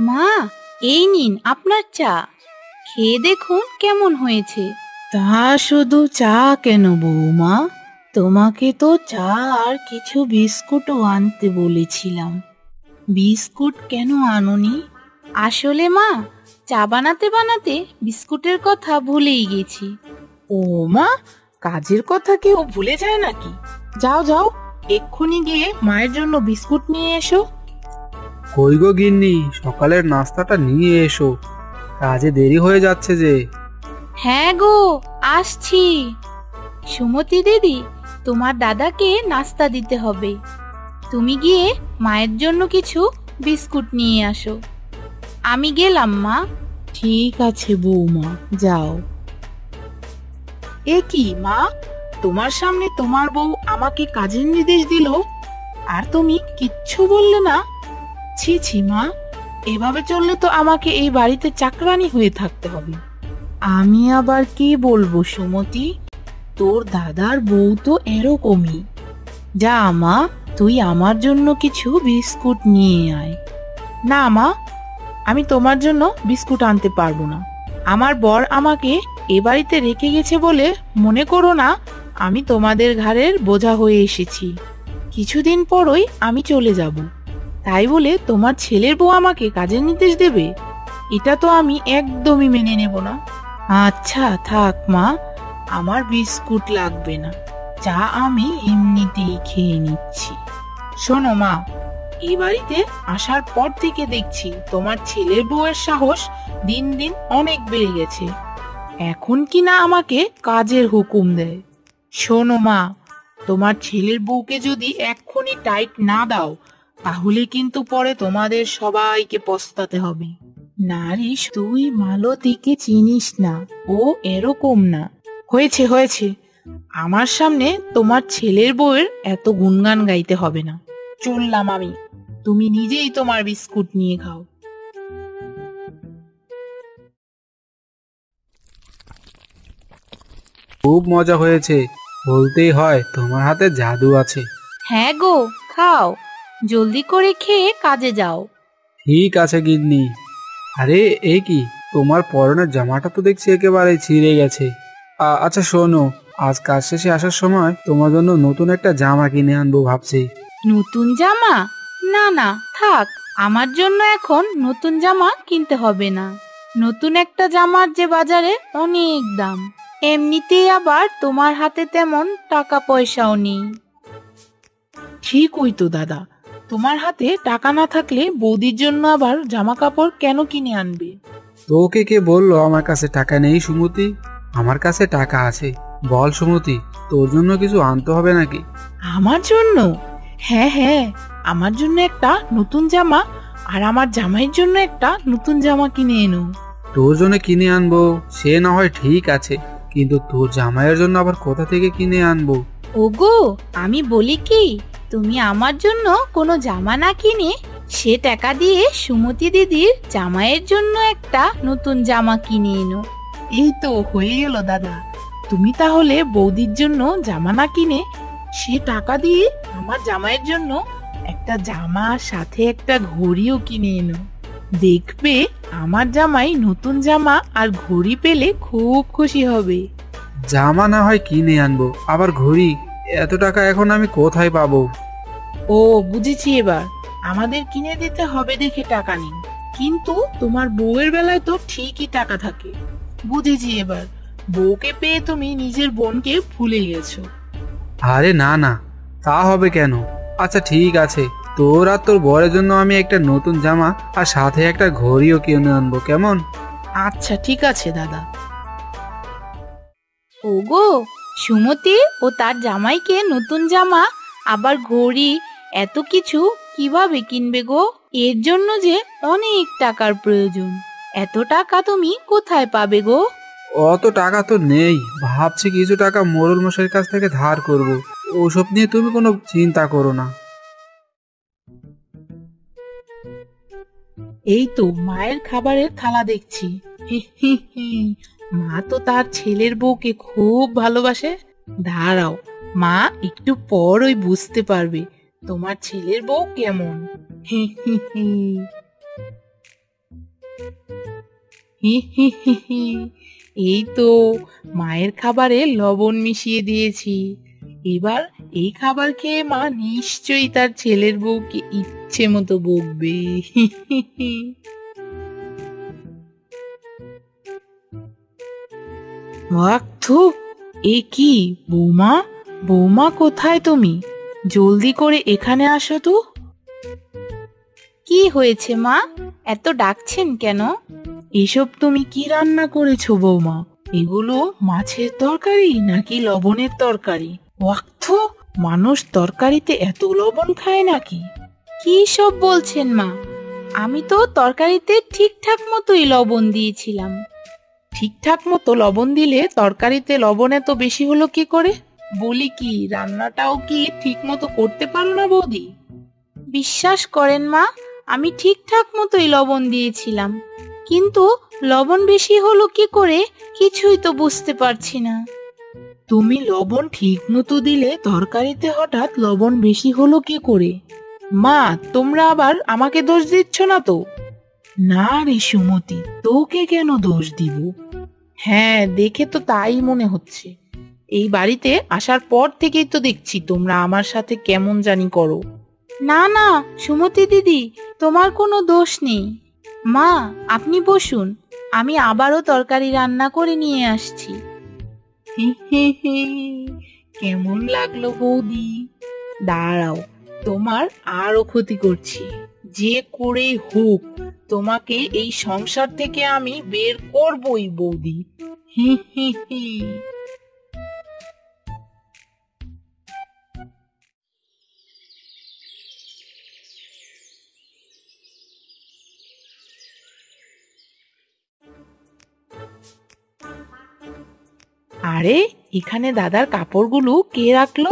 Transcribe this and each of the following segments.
মা, এই নিন আপনার চা, খেয়ে দেখুন কেমন হয়েছে। তা শুধু চা কেন বৌমা, তোমাকে তো চা আর কিছু বিস্কুটও আনতে বলেছিলাম। বিস্কুট কেন আনোনি? আসলে মা, চা বানাতে বানাতে বিস্কুটের কথা ভুলেই গেছি। ও মা, কাজের কথা কেউ ভুলে যায় নাকি? যাও যাও, এক্ষুনি গিয়ে মায়ের জন্য বিস্কুট নিয়ে এসো। কই গো গিন্নি, সকালের নাস্তাটা নিয়ে এসো, কাজে দেরি হয়ে যাচ্ছে যে। হ্যাঁ গো, আসছি। সুমতি দিদি, তোমার দাদাকে নাস্তা দিতে হবে। তুমি গিয়ে মায়ের জন্য কিছু বিস্কুট নিয়ে আসো। আমি গেলাম মা। ঠিক আছে বৌমা, যাও। এ কি মা, তোমার সামনে তোমার বউ আমাকে কাজের নির্দেশ দিল, আর তুমি কিচ্ছু বললে না? ছি ছি মা, এভাবে চললে তো আমাকে এই বাড়িতে চাকরানি হয়ে থাকতে হবে। আমি আবার কি বলবো সুমতি, তোর দাদার বউ তো এরকমই। যা মা, তুই আমার জন্য কিছু বিস্কুট নিয়ে আয়। না মা, আমি তোমার জন্য বিস্কুট আনতে পারবো না। আমার বর আমাকে এ বাড়িতে রেখে গেছে বলে মনে করো না আমি তোমাদের ঘাড়ের বোঝা হয়ে এসেছি। কিছুদিন পরই আমি চলে যাব, তাই বলে তোমার ছেলের বউ আমাকে কাজের নির্দেশ দেবে? এটা তো আমি একদমই মেনে নেব না। আচ্ছা থাক মা, আমার বিস্কুট লাগবে না, চা আমি এমনিতেই খেয়ে নিচ্ছি। শোনো মা, এই বাড়িতে আসার পর থেকে দেখছি তোমার ছেলের বউয়ের সাহস দিন দিন অনেক বেড়ে গেছে। এখন কি না আমাকে কাজের হুকুম দেয়। শোনো মা, তোমার ছেলের বউকে যদি এক্ষুনি টাইট না দাও, তাহলে কিন্তু পরে তোমাদের সবাইকে পস্তাতে হবে। নারিশ, তুই মালতীকে চিনিস না, ও এরকম না। হয়েছে হয়েছে, আমার সামনে তোমার ছেলের বউয়ের এত গুণগান গাইতে হবে না। চললাম আমি, তুমি নিজেই তোমার বিস্কুট নিয়ে খাও। খুব মজা হয়েছে, বলতেই হয় তোমার হাতে জাদু আছে। হ্যাঁ গো, খাও, জলদি করে খেয়ে কাজে যাও। ঠিক আছে গিন্নি। আরে এ কি, তোমার পরনের জামাটা তো দেখছি একেবারে ছিঁড়ে গেছে। আচ্ছা শোনো, আজ কাজ শেষে আসার সময় তোমার জন্য নতুন একটা জামা কিনে আনবো ভাবছি। নতুন জামা? না না, থাক, আমার জন্য এখন নতুন জামা কিনতে হবে না। নতুন একটা জামার যে বাজারে অনেক দাম, এমনিতেই আবার তোমার হাতে তেমন টাকা পয়সাও নেই। ঠিকই তো দাদা, তোমার হাতে টাকা না থাকলে বৌদির জন্য আবার জামা কাপড় কেন কিনে আনবে? তোকে কে বললো আমার কাছে টাকা নেই সুমতি? আমার কাছে টাকা আছে। বল সুমতি, তোর জন্য কিছু আনতে হবে নাকি? আমার জন্য? হ্যাঁ হ্যাঁ, আমার জন্য একটা নতুন জামা, আর আমার জামাইয়ের জন্য একটা নতুন জামা কিনে এনো। তোর জন্য কিনে আনবো সে না হয় ঠিক আছে, কিন্তু তোর জামাইয়ের জন্য আবার কোথা থেকে কিনে আনবো? ওগো, আমি বলি কি, তুমি আমার জন্য কোনো জামা না কিনে সে টাকা দিয়ে সুমতি দিদির জামাইয়ের জন্য একটা নতুন জামা কিনে এনো। এই তো হয়ে গেল দাদা, তুমি তাহলে বৌদির জন্য জামা না কিনে সে টাকা দিয়ে আমার জামাইয়ের জন্য একটা জামা সাথে একটা ঘড়িও কিনে এনো। দেখবে আমার জামাই নতুন জামা আর ঘড়ি পেলে খুব খুশি হবে। জামা না হয় কিনে আনবো, আবার ঘড়ি? এত টাকা এখন আমি কোথায় পাবো? ও বুঝেছি এবার, আমাদের কিনে দিতে হবে দেখে টাকা নেই, কিন্তু তোমার বউয়ের বেলায় তো ঠিকই টাকা থাকে। বুঝেছি এবার, বউকে পেয়ে তুমি নিজের বোনকে ভুলে গেছো। আরে না না, তা হবে কেন? আচ্ছা ঠিক আছে, তোর আর তোর বরের জন্য আমি একটা নতুন জামা আর সাথে একটা ঘড়িও কিনে আনবো, কেমন? আচ্ছা ঠিক আছে দাদা। ওগো, সুমতি ও তার জামাইকে নতুন জামা আবার ঘড়ি এত কিছু কিভাবে কিনবে গো? এর জন্য যে অনেক টাকার প্রয়োজন। এত টাকা তুমি কোথায় পাবে গো? অত টাকা তো নেই, ভাবছি কিছু টাকা মোড়ল মশাইয়ের কাছ থেকে ধার করব। ওসব নিয়ে তুমি কোনো চিন্তা করো না। এই তো মায়ের খাবারের থালা দেখছি। হি হি হি, মা তো তার ছেলের বউকে খুব ভালোবাসে। দাঁড়াও, মা একটু পর ওই বুঝতে পারবে তোমার ছেলের বউ কেমন। হি হি হি। হি হি হি হি। এই তো মায়ের খাবারে লবণ মিশিয়ে দিয়েছি। এবার এই খাবার খেয়ে মা নিশ্চয়ই তার ছেলের বউকে ইচ্ছে মতো বকবে। হি হি হি। ওয়াক্থু, এ কি বৌমা? বৌমা কোথায় তুমি? জলদি করে এখানে আসো তো। কি হয়েছে মা, এত ডাকছেন কেন? এসব তুমি কি রান্না করেছো বৌমা? এগুলো মাছের তরকারি নাকি লবণের তরকারি? ওয়াক্থু, মানুষ তরকারিতে এত লবণ খায় নাকি? কি সব বলছেন মা? আমি তো তরকারিতে ঠিকঠাক মতোই লবণ দিয়েছিলাম। ঠিকঠাক মতো লবণ দিলে তরকারিতে লবণ এত বেশি হলো কি করে? বলি কি, রান্নাটাও কি ঠিক মতো করতে পারো না বৌদি? বিশ্বাস করেন মা, আমি ঠিকঠাক মতোই লবণ দিয়েছিলাম, কিন্তু লবণ বেশি হলো কি করে কিছুই তো বুঝতে পারছি না। তুমি লবণ ঠিক মতো দিলে তরকারিতে হঠাৎ লবণ বেশি হলো কি করে? মা, তোমরা আবার আমাকে দোষ দিচ্ছ না তো? না রে সুমতি, তোকে কেন দোষ দিব? হ্যাঁ, দেখে তো তাই মনে হচ্ছে। এই বাড়িতে আসার পর থেকেই তো দেখছি তোমরা আমার সাথে কেমন জানি করো। না না সুমতি দিদি, তোমার কোনো দোষ নেই। মা, আপনি বসুন, আমি আবারও তরকারি রান্না করে নিয়ে আসছি। হি হি হি। কেমন লাগলো বৌদি? দাঁড়াও, তোমার আরো ক্ষতি করছি। যে করেই হোক তোমাকে এই সংসার থেকে আমি বের করবই বৌদি। হি হি হি। আরে, এখানে দাদার কাপড়গুলো কে রাখলো?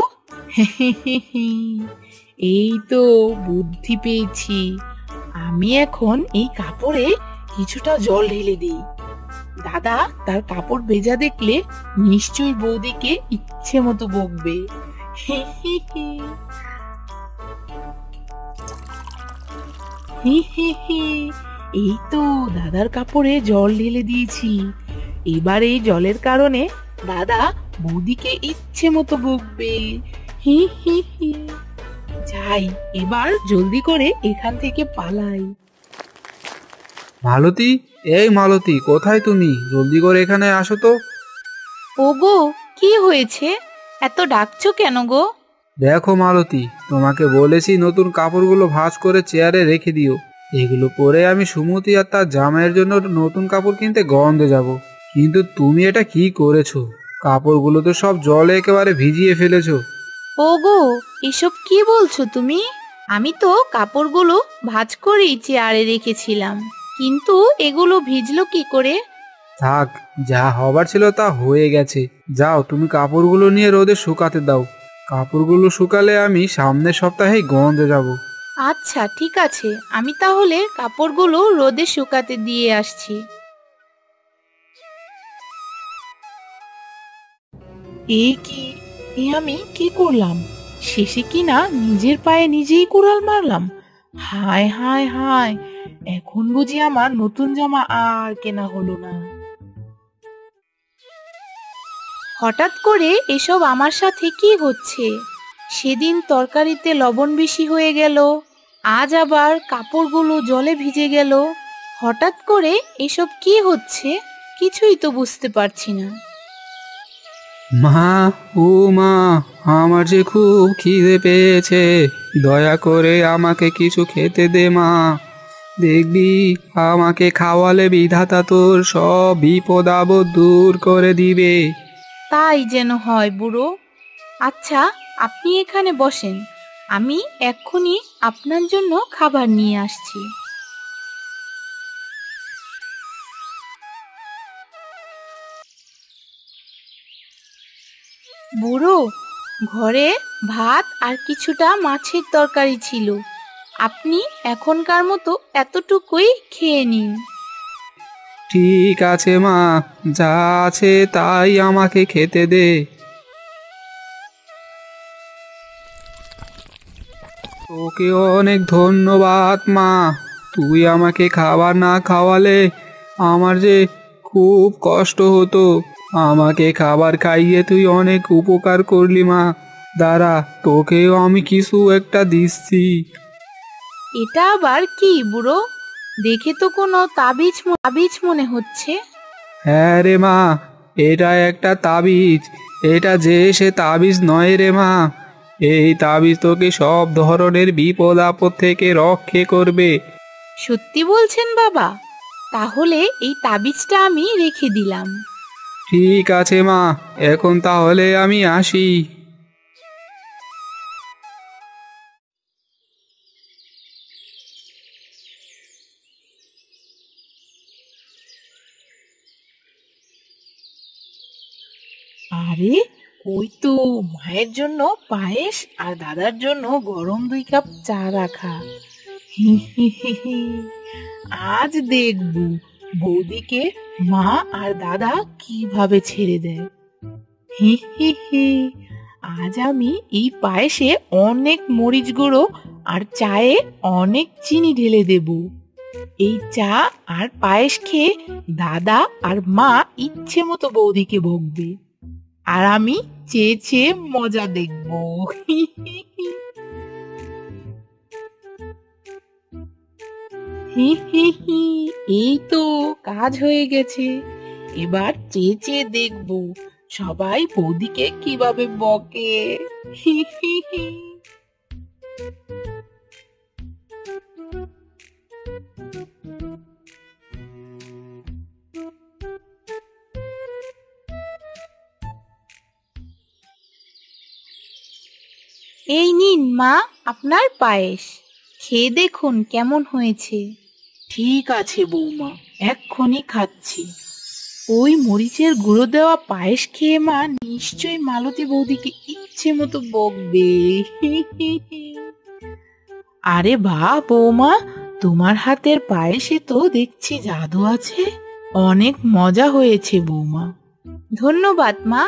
এই তো বুদ্ধি পেয়েছি। আমি এখন এই কাপড়ে কিছুটা জল ঢেলে দিই। দাদা তার কাপড় ভেজা দেখলে নিশ্চয়ই বৌদিকে ইচ্ছে মতো বকবে। হি হি হি। হি হি হি। এই তো দাদার কাপড়ে জল ঢেলে দিয়েছি। এবার এই জলের কারণে দাদা বৌদিকে ইচ্ছে মতো বকবে। হি হি হি। যাই, এবার জলদি করে এখান থেকে পালাই। মালতী, এই মালতী, কোথায় তুমি? জলদি করে এখানে আসো তো। ওগো, কি হয়েছে? এত ডাকছো কেন গো? দেখো মালতী, তোমাকে বলেছি নতুন কাপড়গুলো ভাঁজ করে চেয়ারে রেখে দিও। এগুলো পরে আমি সুমতি আর তার জামাইয়ের জন্য নতুন কাপড় কিনতে গন্ধে যাব। কিন্তু তুমি এটা কি করেছো? কাপড়গুলো তো সব জলে একেবারে ভিজিয়ে ফেলেছো। ওগো, এসব কি বলছো তুমি? আমি তো কাপড়গুলো ভাঁজ করেই চেয়ারে রেখেছিলাম, কিন্তু এগুলো ভিজলো কি করে? থাক, যা হবার ছিল তা হয়ে গেছে। যাও, তুমি কাপড়গুলো নিয়ে রোদে শুকাতে দাও। কাপড়গুলো শুকালে আমি সামনের সপ্তাহেই গন্ধে যাব। আচ্ছা ঠিক আছে, আমি তাহলে কাপড়গুলো রোদে শুকাতে দিয়ে আসছি। আমি কি করলাম? শেষে কি না নিজের পায়ে নিজেই কুড়াল মারলাম? হায় হায় হায়, এখন বুঝি আমার নতুন জামা আর কেনা হলো না। হঠাৎ করে এসব আমার সাথে কি হচ্ছে? সেদিন তরকারিতে লবণ বেশি হয়ে গেল, আজ আবার কাপড়গুলো জলে ভিজে গেল। হঠাৎ করে এসব কি হচ্ছে? কিছুই তো বুঝতে পারছি না। মা, ও মা, আমার যে খুব খিদে পেয়েছে। দয়া করে আমাকে কিছু খেতে দে মা। দেখবি, আমাকে খাওয়ালে বিধাতা তোর সব বিপদ আপদ দূর করে দিবে। তাই যেন হয় বুড়ো। আচ্ছা, আপনি এখানে বসেন, আমি এক্ষুনি আপনার জন্য খাবার নিয়ে আসছি। বুড়ো, ঘরে ভাত আর কিছুটা মাছের তরকারি ছিল, আপনি এখনকার মতো এতটুকুই খেয়ে নিন। ঠিক আছে মা, যা আছে তাই আমাকে খেতে দে। তোকে অনেক ধন্যবাদ মা, তুই আমাকে খাবার না খাওয়ালে আমার যে খুব কষ্ট হতো। আমাকে খাবার খাইয়ে তুই অনেক উপকার করলি মা। দাঁড়া, তোকেও আমি কিছু একটা দিচ্ছি। এটা আবার কি বুড়ো? দেখে তো কোনো তাবিজ মনে হচ্ছে। হ্যাঁ রে মা, এটা একটা তাবিজ। এটা যে সে তাবিজ নয় রে মা। এই তাবিজ তোকে সব ধরনের বিপদ আপদ থেকে রক্ষে করবে। সত্যি বলছেন বাবা? তাহলে এই তাবিজটা আমি রেখে দিলাম। ঠিক আছে মা, এখন তাহলে আমি আসি। আরে, ওই তো মায়ের জন্য পায়েস আর দাদার জন্য গরম 2 কাপ চা রাখা। হি হি হি হি। আজ দেখবো বৌদিকে মা আর দাদা কিভাবে ছেড়ে দেয়। হি হি হি। আজ আমি এই পায়েসে অনেক মরিচ গুঁড়ো আর চায়ে অনেক চিনি ঢেলে দেব। এই চা আর পায়েস খেয়ে দাদা আর মা ইচ্ছে মতো বৌদিকে বকবে, আর আমি চেয়ে চেয়ে মজা দেখবো। হি হি হি। হি হি হি। এই তো কাজ হয়ে গেছে। এবার চেয়ে চেয়ে দেখবো সবাই বৌদিকে কিভাবে বকে। হি হি হি। এই নিন মা, আপনার পায়েস। খেয়ে দেখুন কেমন হয়েছে। ঠিক আছে বৌমা, এক্ষুনি খাচ্ছি। ওই মরিচের গুঁড়ো দেওয়া পায়েস খেয়ে মা নিশ্চয়ই মালতী বৌদিকে ইচ্ছে মতো বকবে। হি হি হি। আরে বাহ বৌমা, তোমার হাতের পায়েসে তো দেখছি জাদু আছে। অনেক মজা হয়েছে বৌমা। ধন্যবাদ মা।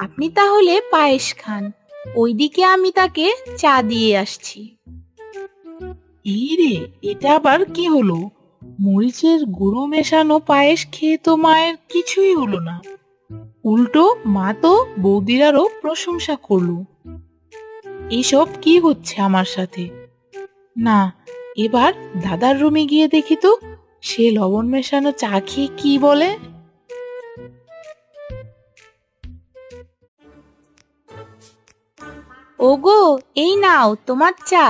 আপনি তাহলে পায়েস খান, ওইদিকে আমি তাকে চা দিয়ে আসছি। এই রে, এটা আবার কি হলো? মরিচের গুঁড়ো মেশানো পায়েস খেয়ে তো মায়ের কিছুই হলো না, উল্টো মা তো বৌদির আরো প্রশংসা করলো। এসব কি হচ্ছে আমার সাথে? না, এবার দাদার রুমে গিয়ে দেখি তো সে লবণ মেশানো চা খেয়ে কি বলে। ওগো, এই নাও তোমার চা।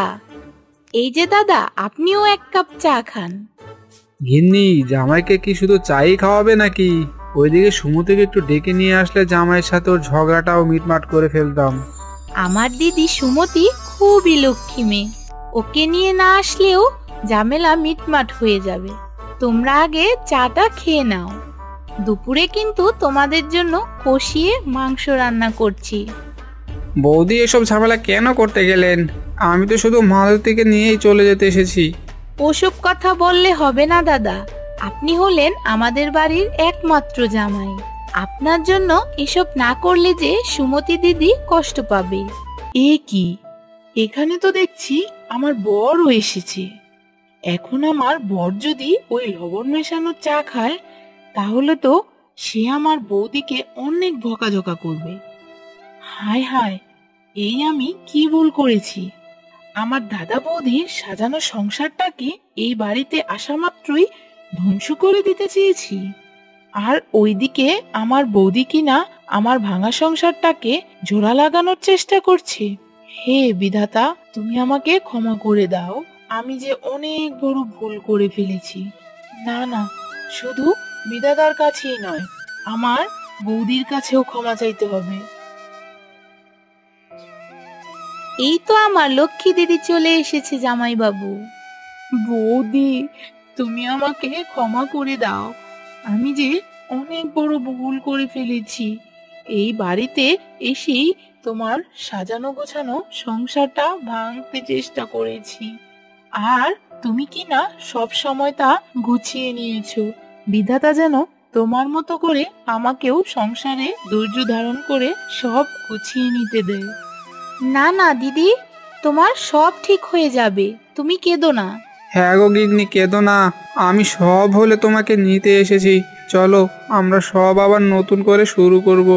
এই যে দাদা, আপনিও 1 কাপ চা খান। গিন্নি, জামাইকে কি শুধু চাই খাওয়াবে নাকি? ওইদিকে সুমতিকে একটু ডেকে নিয়ে আসলে জামাইয়ের সাথে ওর ঝগড়াটাও মিটমাট করে ফেলতাম। আমার দিদি সুমতি খুবই লক্ষ্মী মেয়ে, ওকে নিয়ে না আসলেও ঝামেলা মিটমাট হয়ে যাবে। তোমরা আগে চাটা খেয়ে নাও। দুপুরে কিন্তু তোমাদের জন্য কষিয়ে মাংস রান্না করছি। বৌদি, এসব ঝামেলা কেন করতে গেলেন? আমি তো শুধু মালতীকে নিয়েই চলে যেতে এসেছি। ওসব কথা বললে হবে না দাদা, আপনি হলেন আমাদের বাড়ির একমাত্র জামাই। আপনার জন্য এসব না করলে যে সুমতি দিদি কষ্ট পাবে। এ কি, এখানে তো দেখছি আমার বরও এসেছে। এখন আমার বর যদি ওই লবণ মেশানো চা খায়, তাহলে তো সে আমার বৌদিকে অনেক বকাঝকা করবে। হায় হায়, এই আমি কি ভুল করেছি? আমার দাদা বৌদির সাজানো সংসারটাকে এই বাড়িতে আসা মাত্রই ধ্বংস করে দিতে চেয়েছি, আর ওইদিকে আমার বৌদি কিনা আমার ভাঙা সংসারটাকে জোড়া লাগানোর চেষ্টা করছে। হে বিধাতা, তুমি আমাকে ক্ষমা করে দাও। আমি যে অনেক বড় ভুল করে ফেলেছি। না না, শুধু বিধাতার কাছেই নয়, আমার বৌদির কাছেও ক্ষমা চাইতে হবে। এই তো আমার লক্ষ্মী দিদি চলে এসেছে জামাই বাবু। বৌদি, তুমি আমাকে ক্ষমা করে দাও। আমি যে অনেক বড় ভুল করে ফেলেছি। এই বাড়িতে এসেই তোমার সাজানো গোছানো সংসারটা ভাঙতে চেষ্টা করেছি, আর তুমি কি না সব সময় তা গুছিয়ে নিয়েছো। বিধাতা যেন তোমার মতো করে আমাকেও সংসারে ধৈর্য ধারণ করে সব গুছিয়ে নিতে দেয়। না না দিদি, তোমার সব ঠিক হয়ে যাবে, তুমি কেঁদো না। হ্যাঁ গো গিন্নি, কেঁদো না, আমি সব হলে তোমাকে নিতে এসেছি। চলো আমরা সব আবার নতুন করে শুরু করব।